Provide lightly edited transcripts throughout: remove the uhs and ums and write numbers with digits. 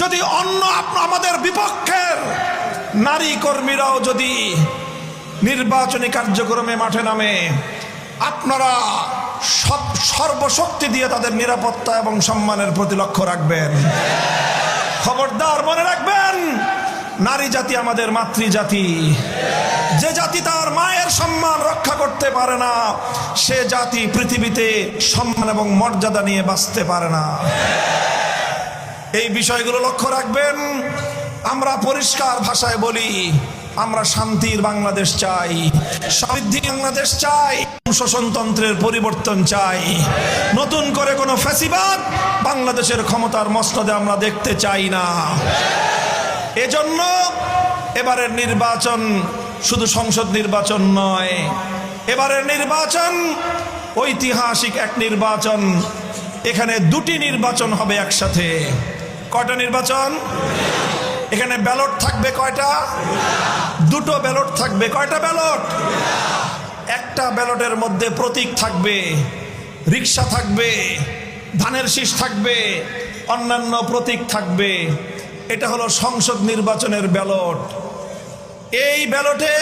যদি অন্য আমাদের বিপক্ষের নারী কর্মীরাও যদি নির্বাচনী কার্যক্রমে মাঠে নামে, আপনারা সর্বশক্তি দিয়ে তাদের নিরাপত্তা এবং সম্মানের প্রতি লক্ষ্য রাখবেন। খবরদার মনে রাখবেন, নারী জাতি আমাদের মাতৃজাতি। যে জাতি তার মায়ের সম্মান রক্ষা করতে পারে না, সে জাতি পৃথিবীতে সম্মান এবং মর্যাদা নিয়ে বাঁচতে পারে না। এই বিষয়গুলো লক্ষ্য রাখবেন। আমরা পরিষ্কার ভাষায় বলি, আমরা শান্তির বাংলাদেশ চাই, সমৃদ্ধি বাংলাদেশ চাই, শোষণতন্ত্রের পরিবর্তন চাই। নতুন করে কোনো ফ্যাসিবাদ বাংলাদেশের ক্ষমতার মসনদে আমরা দেখতে চাই না। এজন্য এবারের নির্বাচন শুধু সংসদ নির্বাচন নয়, এবারের নির্বাচন ঐতিহাসিক এক নির্বাচন। এখানে দুটি নির্বাচন হবে একসাথে। কয়টা নির্বাচন? এখানে ব্যালট থাকবে কয়টা? দুটো ব্যালট থাকবে। কয়টা ব্যালট? একটা ব্যালটের মধ্যে প্রতীক থাকবে, রিক্সা থাকবে, ধানের শীষ থাকবে, অন্যান্য প্রতীক থাকবে। এটা হলো সংসদ নির্বাচনের ব্যালট। এই ব্যালটে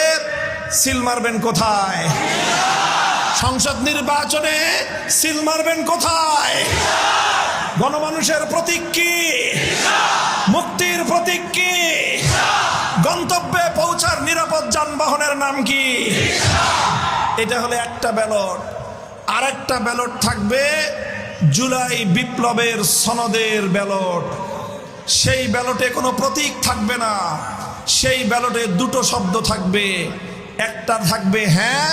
সিল মারবেন কোথায়? সংসদ নির্বাচনে সিল মারবেন কোথায়? গণমানুষের প্রতীক কি? মুক্তির প্রতীক কি? গন্তব্যে পৌঁছার নিরাপদ যানবাহনের নাম কি? এটা হলো একটা ব্যালট। আর একটা ব্যালট থাকবে জুলাই বিপ্লবের সনদের ব্যালট। সেই ব্যালটে কোনো প্রতীক থাকবে না, সেই ব্যালটে দুটো শব্দ থাকবে, একটা থাকবে হ্যাঁ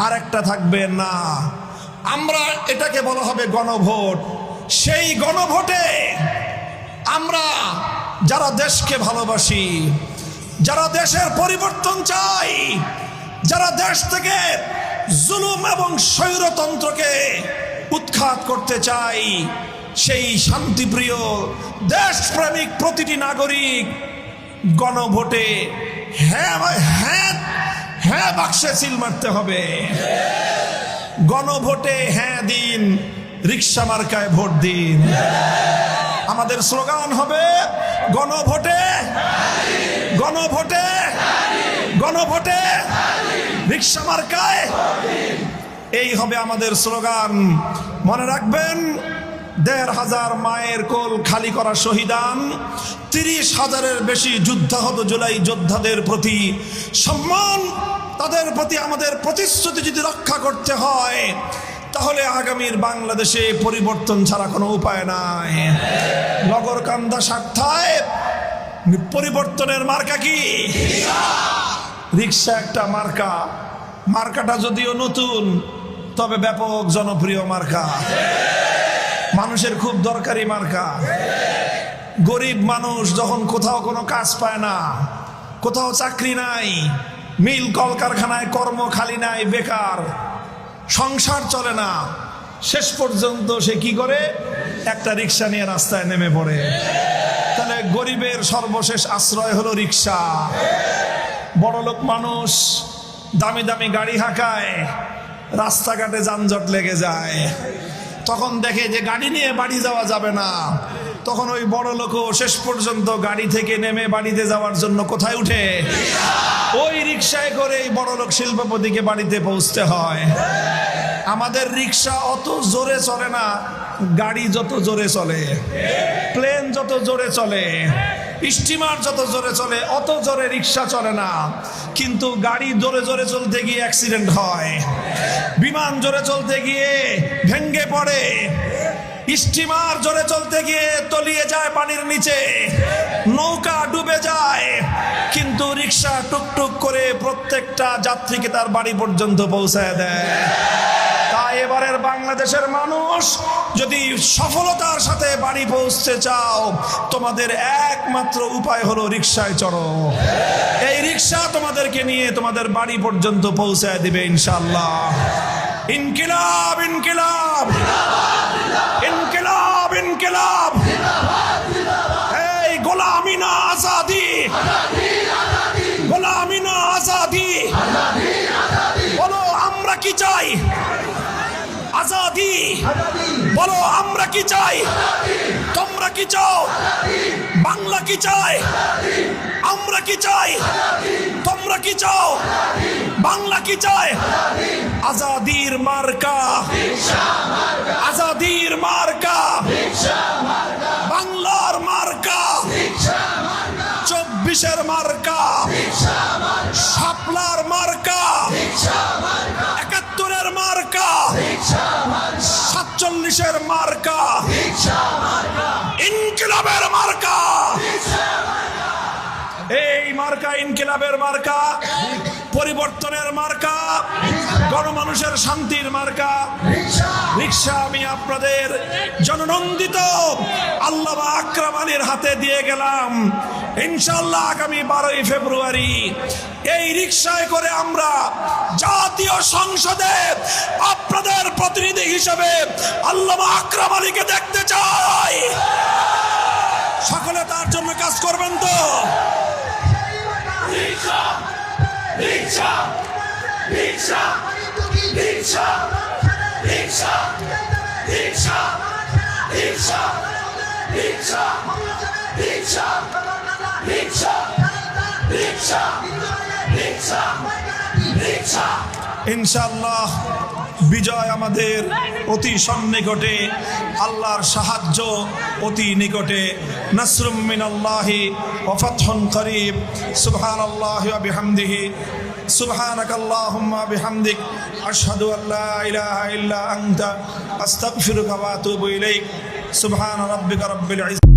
আর একটা থাকবে না। আমরা এটাকে বলা হবে গণভোট। সেই গণভোটে আমরা যারা দেশকে ভালোবাসি, যারা দেশের পরিবর্তন চাই, যারা দেশ থেকে জুলুম এবং স্বৈরতন্ত্রকে উৎখাত করতে চাই, সেই শান্তিপ্রিয় দেশপ্রেমিক প্রতিটি নাগরিক গণভোটে হ্যাঁ হ্যাঁ হ্যাঁ বাক্সে সিল মারতে হবে। গণভোটে হ্যাঁ দিন, রিক্সা মার্কায় ভোট দিন। আমাদের স্লোগান হবে গণভোটে গণভোটে গণভোটে রিক্সা মার্কায়। এই হবে আমাদের স্লোগান। মনে রাখবেন, ১৫০০ মায়ের কোল খালি করা শহীদান, ৩০,০০০-এর বেশি যুদ্ধাহত জুলাই যোদ্ধাদের প্রতি সম্মান, তাদের প্রতি আমাদের প্রতিশ্রুতি যদি রক্ষা করতে হয়, তাহলে আগামীর বাংলাদেশে পরিবর্তন ছাড়া কোনো উপায় নাই। নগরকান্দা সাতটায় পরিবর্তনের মার্কা কি? রিক্সা একটা মার্কা। মার্কাটা যদিও নতুন, তবে ব্যাপক জনপ্রিয় মার্কা, মানুষের খুব দরকারি মার্কা। গরিব মানুষ যখন কোথাও কোনো কাজ পায় না, কোথাও চাকরি নাই, মিল কলকারখানায় কর্ম খালি নাই, বেকার, সংসার চলে না, শেষ পর্যন্ত সে কি করে? একটা রিক্সা নিয়ে রাস্তায় নেমে পড়ে। তাহলে গরিবের সর্বশেষ আশ্রয় হলো রিক্সা। বড়লোক মানুষ দামি দামি গাড়ি হাঁকায়, রাস্তাঘাটে যানজট লেগে যায়, তখন দেখে যে গাড়ি নিয়ে বাড়ি যাওয়া যাবে না, তখন ওই বড় লোকও শেষ পর্যন্ত গাড়ি থেকে নেমে বাড়িতে যাওয়ার জন্য কোথায় উঠে? ওই রিক্সায় করে এই বড় লোক শিল্পপতিকে বাড়িতে পৌঁছতে হয়। আমাদের রিক্সা অত জোরে চলে না, গাড়ি যত জোরে চলে, প্লেন যত জোরে চলে, স্টিমার যত জোরে চলে, অত জোরে রিক্সা চলে না। কিন্তু গাড়ি জোরে জোরে চলতে গিয়ে অ্যাক্সিডেন্ট হয়, বিমান জোরে চলতে গিয়ে ভেঙে পড়ে, স্টিমার জোরে চলতে গিয়ে তলিয়ে যায় পানির নিচে, নৌকা ডুবে যায়, কিন্তু রিক্সা টুকটুক করে প্রত্যেকটা যাত্রীকে তার বাড়ি পর্যন্ত পৌঁছায় দেয়। তাই এবারের বাংলাদেশের মানুষ যদি সফলতার সাথে বাড়ি পৌঁছতে চাও, তোমাদের একমাত্র উপায় হলো রিক্সায় চড়ো। এই রিক্সা তোমাদেরকে নিয়ে তোমাদের বাড়ি পর্যন্ত পৌঁছায় দিবে ইনশাআল্লাহ। ইনকিলাব ইনকিলাব ইনকিলাব ইনকিলাব। এই গোলামি না আজাদি, গোলামি না আজাদি। বলো আমরা কি চাই? আজাদি। বলো আমরা কি চাই? তোমরা কি চাও? বাংলা কি চায়? আমরা কি চাই? তোমরা কি চাও? বাংলা কি চায়? আজাদির মার্কা, আজাদির মার্কা, বাংলার মার্কা, 24-এর মার্কা, শাপলার মার্কা, 71-এর মার্কা, 47-এর মার্কা, ইনকিলাবের মার্কা। এই মার্কা ইনকিলাবের মার্কা, পরিবর্তনের মার্কা, গণমানুষের শান্তির মার্কা রিকশা। আমি আপনাদের জননন্দিত আল্লামা আকরাম আলীর হাতে দিয়ে গেলাম। ইনশাআল্লাহ আগামী 12ই ফেব্রুয়ারি এই রিকশায় করে আমরা জাতীয় সংসদে আপনাদের প্রতিনিধি হিসেবে আল্লামা আকরাম আলীকে দেখতে চাই। সকলে তার জন্য কাজ করবেন তো? রিকশা, রিকশা, রিকশা, রিকশা, রিকশা, রিকশা, রিকশা, রিকশা, রিকশা, রিকশা, রিকশা, রিকশা, রিকশা। ইনশাআল্লাহ বিজয় আমাদের অতি সন্নিকটে, আল্লাহর সাহায্য অতি নিকটে। নাসরুম মিনাল্লাহি ওয়া ফাতহুন করিব। সুবহানাল্লাহি ওয়া বিহামদিহি, সুবহানাকাল্লাহুম্মা বিহামদিক, আশহাদু আল্লা ইলাহা ইল্লা আনতা, আস্তাগফিরুকা ওয়া আতুবু ইলাইক। সুবহান রাব্বিকা রাব্বিল ইজ্জাতি